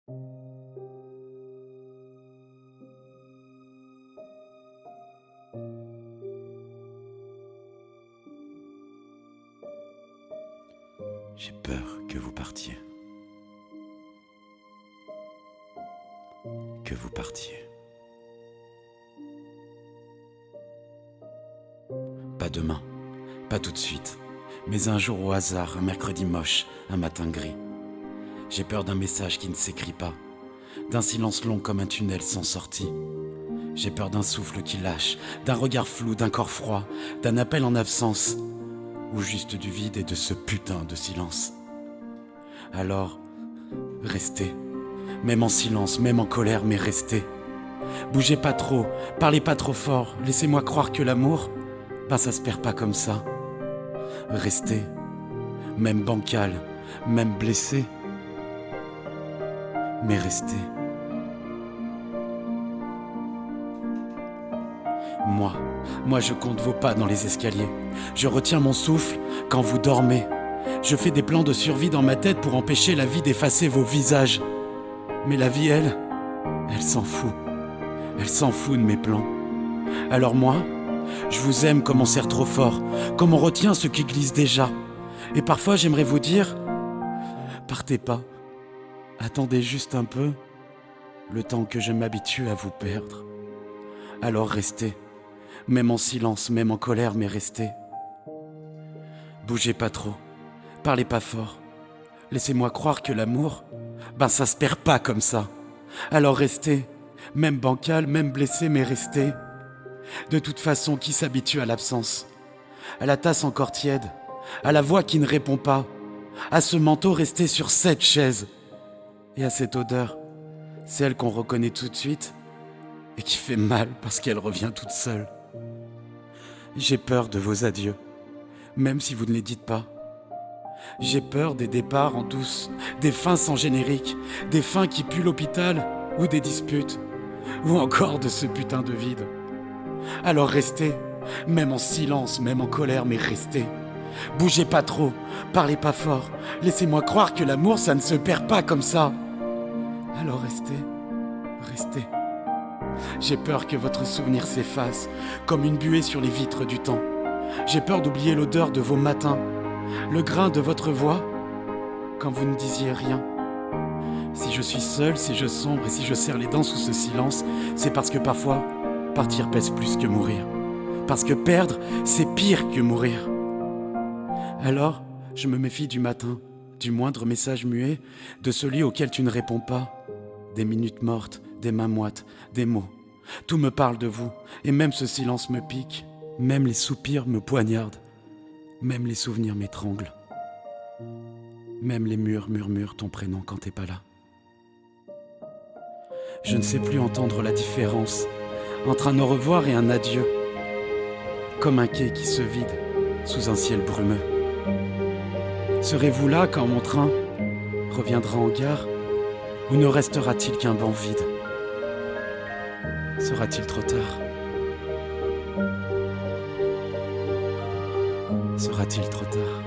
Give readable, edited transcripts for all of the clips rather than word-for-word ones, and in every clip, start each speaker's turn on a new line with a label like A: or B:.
A: J'ai peur que vous partiez. Que vous partiez. Pas demain, pas tout de suite, mais un jour au hasard, un mercredi moche, un matin gris. J'ai peur d'un message qui ne s'écrit pas, d'un silence long comme un tunnel sans sortie. J'ai peur d'un souffle qui lâche, d'un regard flou, d'un corps froid, d'un appel en absence, ou juste du vide et de ce putain de silence. Alors, restez, même en silence, même en colère, mais restez. Bougez pas trop, parlez pas trop fort, laissez-moi croire que l'amour, ça se perd pas comme ça. Restez, même bancal, même blessé, mais restez. Moi je compte vos pas dans les escaliers. Je retiens mon souffle quand vous dormez. Je fais des plans de survie dans ma tête pour empêcher la vie d'effacer vos visages. Mais la vie, elle s'en fout. Elle s'en fout de mes plans. Alors moi, je vous aime comme on serre trop fort, comme on retient ce qui glisse déjà. Et parfois j'aimerais vous dire, partez pas. Attendez juste un peu, le temps que je m'habitue à vous perdre. Alors restez, même en silence, même en colère, mais restez. Bougez pas trop, parlez pas fort. Laissez-moi croire que l'amour, ça se perd pas comme ça. Alors restez, même bancal, même blessé, mais restez. De toute façon, qui s'habitue à l'absence? À la tasse encore tiède, à la voix qui ne répond pas, à ce manteau resté sur cette chaise, et à cette odeur, celle qu'on reconnaît tout de suite et qui fait mal parce qu'elle revient toute seule. J'ai peur de vos adieux, même si vous ne les dites pas. J'ai peur des départs en douce, des fins sans générique, des fins qui puent l'hôpital ou des disputes, ou encore de ce putain de vide. Alors restez, même en silence, même en colère, mais restez. Bougez pas trop, parlez pas fort, laissez-moi croire que l'amour ça ne se perd pas comme ça. Alors restez, restez. J'ai peur que votre souvenir s'efface, comme une buée sur les vitres du temps. J'ai peur d'oublier l'odeur de vos matins, le grain de votre voix, quand vous ne disiez rien. Si je suis seul, si je sombre et si je serre les dents sous ce silence, c'est parce que parfois, partir pèse plus que mourir. Parce que perdre, c'est pire que mourir. Alors, je me méfie du matin, du moindre message muet, de celui auquel tu ne réponds pas. Des minutes mortes, des mains moites, des mots. Tout me parle de vous, et même ce silence me pique. Même les soupirs me poignardent. Même les souvenirs m'étranglent. Même les murs murmurent ton prénom quand t'es pas là. Je ne sais plus entendre la différence entre un au revoir et un adieu. Comme un quai qui se vide sous un ciel brumeux. Serez-vous là quand mon train reviendra en gare, ou ne restera-t-il qu'un banc vide? Sera-t-il trop tard? Sera-t-il trop tard?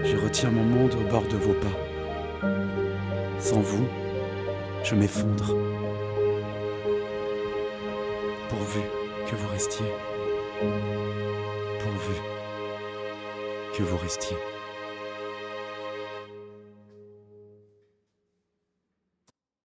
A: Je retiens mon monde au bord de vos pas. Sans vous, je m'effondre. Pourvu que vous restiez. Pourvu que vous restiez.